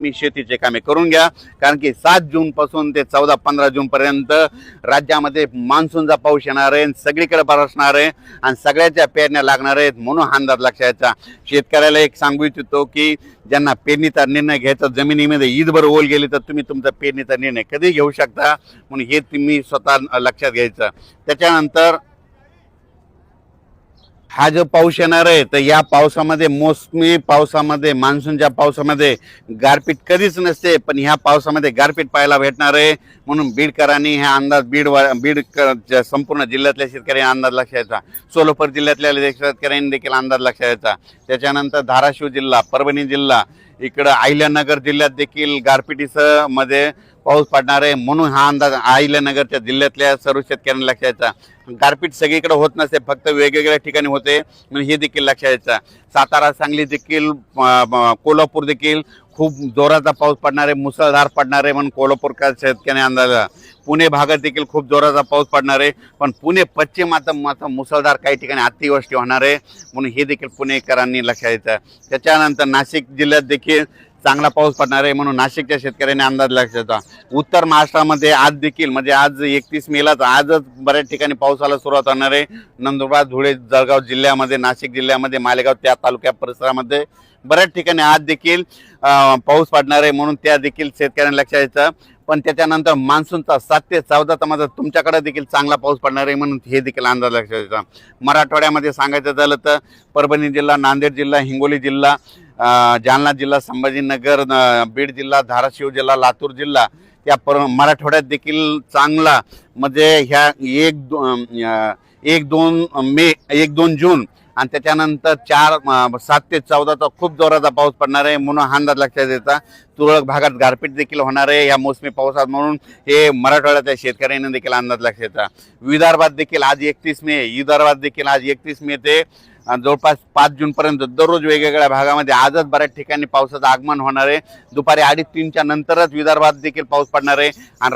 मी शेतीचे कामे करून घ्या, कारण की 7 जून पासून ते 14-15 जून पर्यंत राज्यामध्ये मान्सूनचा पाऊस येणार आहे, सगळीकडे बरसणार आहे आणि सगळ्याच्या पेरण्या लागणार आहेत. म्हणून हा अंदाज लक्षात शेतकऱ्याला एक सांगू इच्छितो की ज्यांना पेरणीचा निर्णय घ्यायचा, जमिनीमध्ये ईदभर ओल गेली तर तुम्ही तुमचा पेरणीचा निर्णय कधी घेऊ शकता, म्हणून हे तुम्ही स्वतः लक्षात घ्यायचं. त्याच्यानंतर हा जो पाऊस येणार आहे तर या पावसामध्ये, मोसमी पावसामध्ये, मान्सूनच्या पावसामध्ये गारपीट कधीच नसते, पण ह्या पावसामध्ये गारपीट पाहायला भेटणार आहे. म्हणून बीडकरांनी हा अंदाज बीड संपूर्ण जिल्ह्यातल्या शेतकऱ्यांनी अंदाज लक्षात, सोलापूर जिल्ह्यातल्या शेतकऱ्यांनी देखील अंदाज लक्षात. त्याच्यानंतर धाराशिव जिल्हा, परभणी जिल्हा, इकडं अहिल्यानगर जिल्ह्यात देखील गारपिटीसह मध्ये पाऊस पडणार आहे. म्हणून हा अंदाज अहिल्यानगरच्या जिल्ह्यातल्या सर्व शेतकऱ्यांना लक्षात. गारपीट सगळीकडे होत नसते, फक्त वेगवेगळ्या ठिकाणी होते, म्हणून हे देखील लक्षात. सातारा, सांगली देखील, कोल्हापूर देखील खूप जोराचा पाऊस पडणार आहे, मुसळधार पडणार आहे, म्हणून कोल्हापूरच्या शेतकऱ्यांनी अंदाज. पुणे भागात देखील खूप जोराचा पाऊस पडणार आहे, पण पुणे पश्चिम आता मुसळधार काही ठिकाणी अतिवृष्टी होणार आहे, म्हणून हे देखील पुणेकरांनी लक्षात. त्याच्यानंतर नाशिक जिल्ह्यात देखील चांगला पाऊस पडणार आहे, म्हणून नाशिकच्या शेतकऱ्यांनी अंदाज लक्षात. उत्तर महाराष्ट्रामध्ये आज देखील, म्हणजे आज 31 मेलाच आजच बऱ्याच ठिकाणी पावसाला सुरुवात होणार आहे. नंदुरबार, धुळे, जळगाव जिल्ह्यामध्ये, नाशिक जिल्ह्यामध्ये, मालेगाव त्या तालुक्या परिसरामध्ये बऱ्याच ठिकाणी आज देखील पाऊस पडणार आहे, म्हणून त्या देखील शेतकऱ्यांना लक्षात यायचं. पण त्याच्यानंतर मान्सूनचा 7 ते 14 मध्ये तुमच्याकडे देखील चांगला पाऊस पडणार आहे, म्हणून हे देखील अंदाज लक्षात यायचा. मराठवाड्यामध्ये सांगायचं झालं तर परभणी जिल्हा, नांदेड जिल्हा, हिंगोली जिल्हा, जालना जिल्हा, संभाजीनगर, बीड जिल्हा, धाराशिव जिल्हा, लातूर जिल्हा या मराठवाड्यात देखील चांगला, म्हणजे ह्या 1-2 जून आणि त्याच्यानंतर 7 ते 14 खूप जोराचा पाऊस पडणार आहे, म्हणून हा अंदाज लक्षात येतात. तुरळक भागात गारपीट देखील होणार आहे या मोसमी पावसात, म्हणून हे मराठवाड्याच्या शेतकऱ्यांना देखील अंदाज लक्षात येतात. विदर्भात देखील आज 31 मे, विदर्भात देखील आज 31 मे ते जवळपास 5 जून पर्यंत दररोज वेगवेगळ्या भागामध्ये आजच बऱ्याच ठिकाणी पावसाचं आगमन होणार आहे. दुपारी 2:30-3च्या नंतरच विदर्भात देखील पाऊस पडणार आहे आणि